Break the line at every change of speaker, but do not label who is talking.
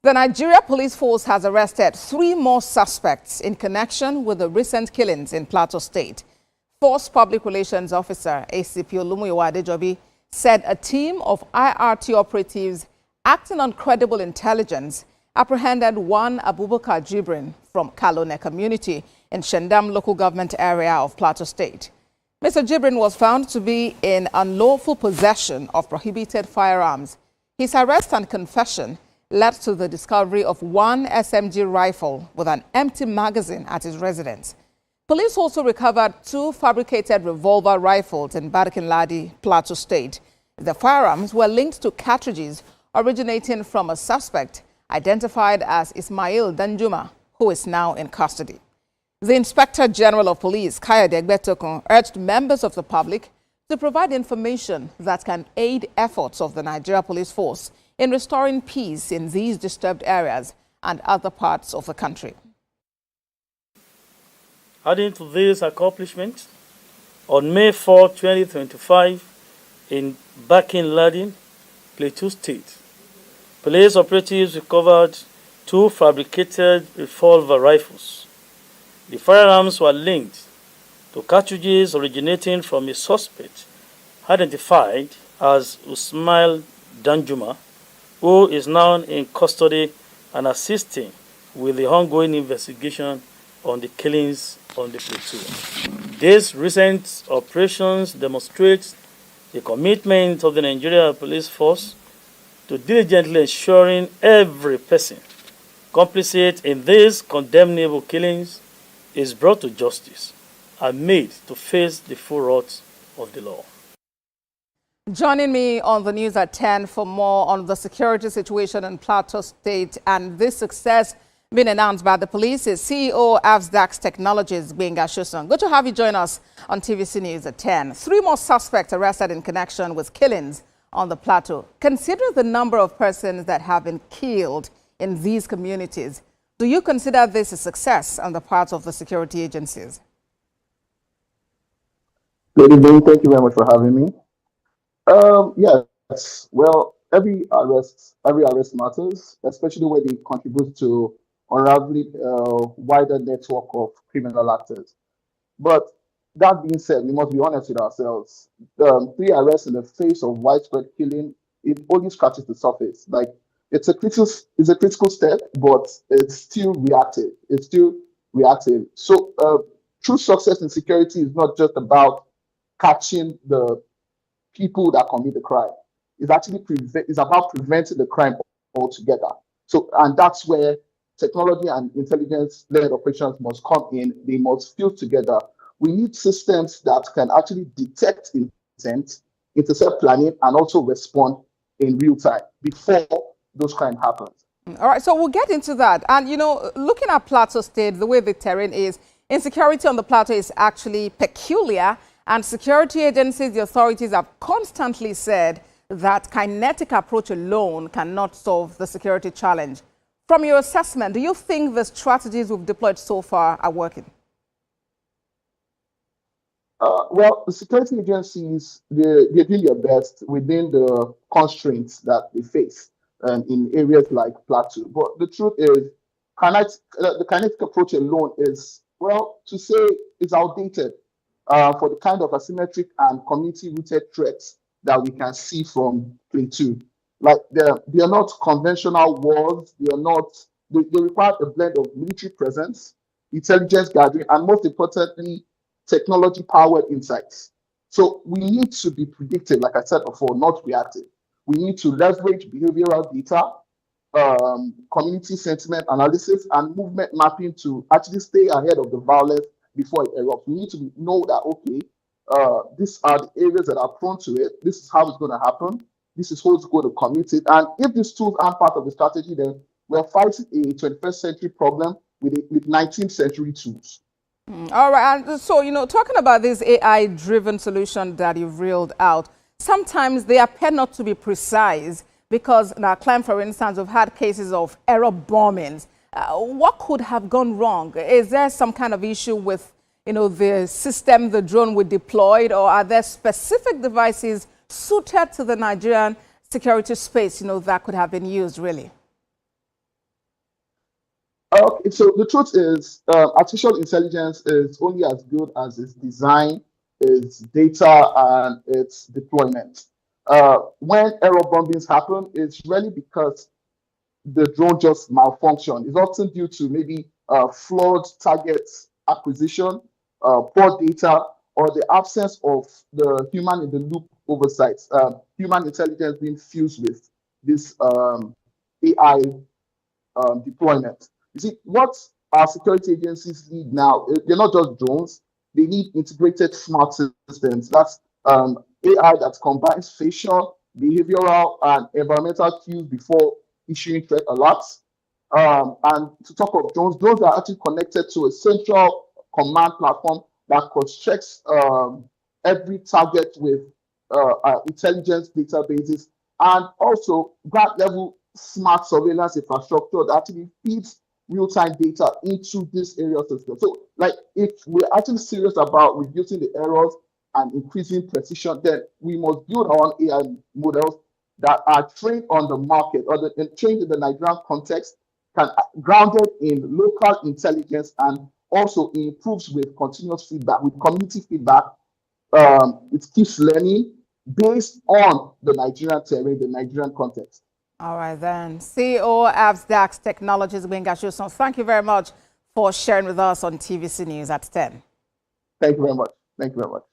The Nigeria Police Force has arrested 3 more suspects in connection with the recent killings in Plateau State. Force Public Relations Officer ACP Olumuyiwa Adejobi said a team of IRT operatives acting on credible intelligence apprehended one Abubakar Jibrin from Kalone community in Shandam local government area of Plateau State. Mr. Jibrin was found to be in unlawful possession of prohibited firearms. His arrest and confession led to the discovery of 1 SMG rifle with an empty magazine at his residence. Police also recovered 2 fabricated revolver rifles in Barkinladi, Plateau State. The firearms were linked to cartridges originating from a suspect identified as Ismail Danjuma, who is now in custody. The Inspector General of Police, Gbenga Sosan, urged members of the public to provide information that can aid efforts of the Nigeria Police Force in restoring peace in these disturbed areas and other parts of the country.
Adding to this accomplishment, on May 4, 2025, in Barkinladi, Plateau State, police operatives recovered 2 fabricated revolver rifles. The firearms were linked to cartridges originating from a suspect identified as Ismail Danjuma, who is now in custody and assisting with the ongoing investigation on the killings on the plateau. These recent operations demonstrate the commitment of the Nigeria Police Force to diligently ensuring every person complicit in these condemnable killings is brought to justice and made to face the full wrath of the law.
Joining me on the news at 10 for more on the security situation in Plateau State and this success being announced by the police is CEO Avzdax Technologies, Gbenga Sosan. Good to have you join us on TVC News at 10. 3 more suspects arrested in connection with killings on the plateau. Consider the number of persons that have been killed in these communities. Do you consider this a success on the part of the security agencies?
Good evening. Thank you very much for having me. Yes. Well, every arrest matters, especially when it contributes to unraveling a wider network of criminal actors. But that being said, we must be honest with ourselves. 3 arrests in the face of widespread killing, it only scratches the surface. Like it's a critical step, but it's still reactive. So true success in security is not just about catching the people that commit the crime. It's actually about preventing the crime altogether. So, and that's where technology and intelligence-led operations must come in. They must fuse together. We need systems that can actually detect intent, intercept planning, and also respond in real time before those crimes happen.
All right, so we'll get into that. And, you know, looking at Plateau State, the way the terrain is, insecurity on the plateau is actually peculiar. And security agencies, the authorities have constantly said that kinetic approach alone cannot solve the security challenge. From your assessment, do you think the strategies we've deployed so far are working?
Well, the security agencies, they're doing their best within the constraints that they face in areas like Plateau. But the truth is, the kinetic approach alone is, well, to say it's outdated. For the kind of asymmetric and community-rooted threats that we can see from Plateau. Like they are not conventional wars, they require a blend of military presence, intelligence gathering, and most importantly, technology-powered insights. So we need to be predictive, like I said before, not reactive. We need to leverage behavioral data, community sentiment analysis, and movement mapping to actually stay ahead of the violence before it erupts. We need to know that, okay, these are the areas that are prone to it. This is how it's going to happen. This is who's going to commit it. And if these tools aren't part of the strategy, then we're fighting a 21st century problem with 19th century tools.
All right. And so, you know, talking about this AI-driven solution that you've reeled out, sometimes they appear not to be precise because in our client, for instance, we've had cases of error bombings. What could have gone wrong? Is there some kind of issue with, you know, the system, the drone we deployed, or are there specific devices suited to the Nigerian security space, you know, that could have been used really?
Okay, so the truth is, artificial intelligence is only as good as its design, its data, and its deployment. When error bombings happen, it's really because the drone just malfunction. It's often due to maybe flawed target acquisition, poor data, or the absence of the human in the loop oversight. Human intelligence being fused with this AI deployment. You see, what our security agencies need now, they're not just drones, they need integrated smart systems. That's AI that combines facial, behavioral, and environmental cues before issuing threat alerts. And to talk of drones, drones are actually connected to a central command platform that cross-checks every target with intelligence databases and also ground level smart surveillance infrastructure that actually feeds real-time data into this area system. So, like, if we're actually serious about reducing the errors and increasing precision, then we must build our own AI models that are trained on the market or trained in the Nigerian context, grounded in local intelligence, and also improves with continuous feedback, with community feedback. It keeps learning based on the Nigerian terrain, the Nigerian context.
All right, then. CEO Avzdax Technologies, Gbenga Sosan, thank you very much for sharing with us on TVC News at 10.
Thank you very much. Thank you very much.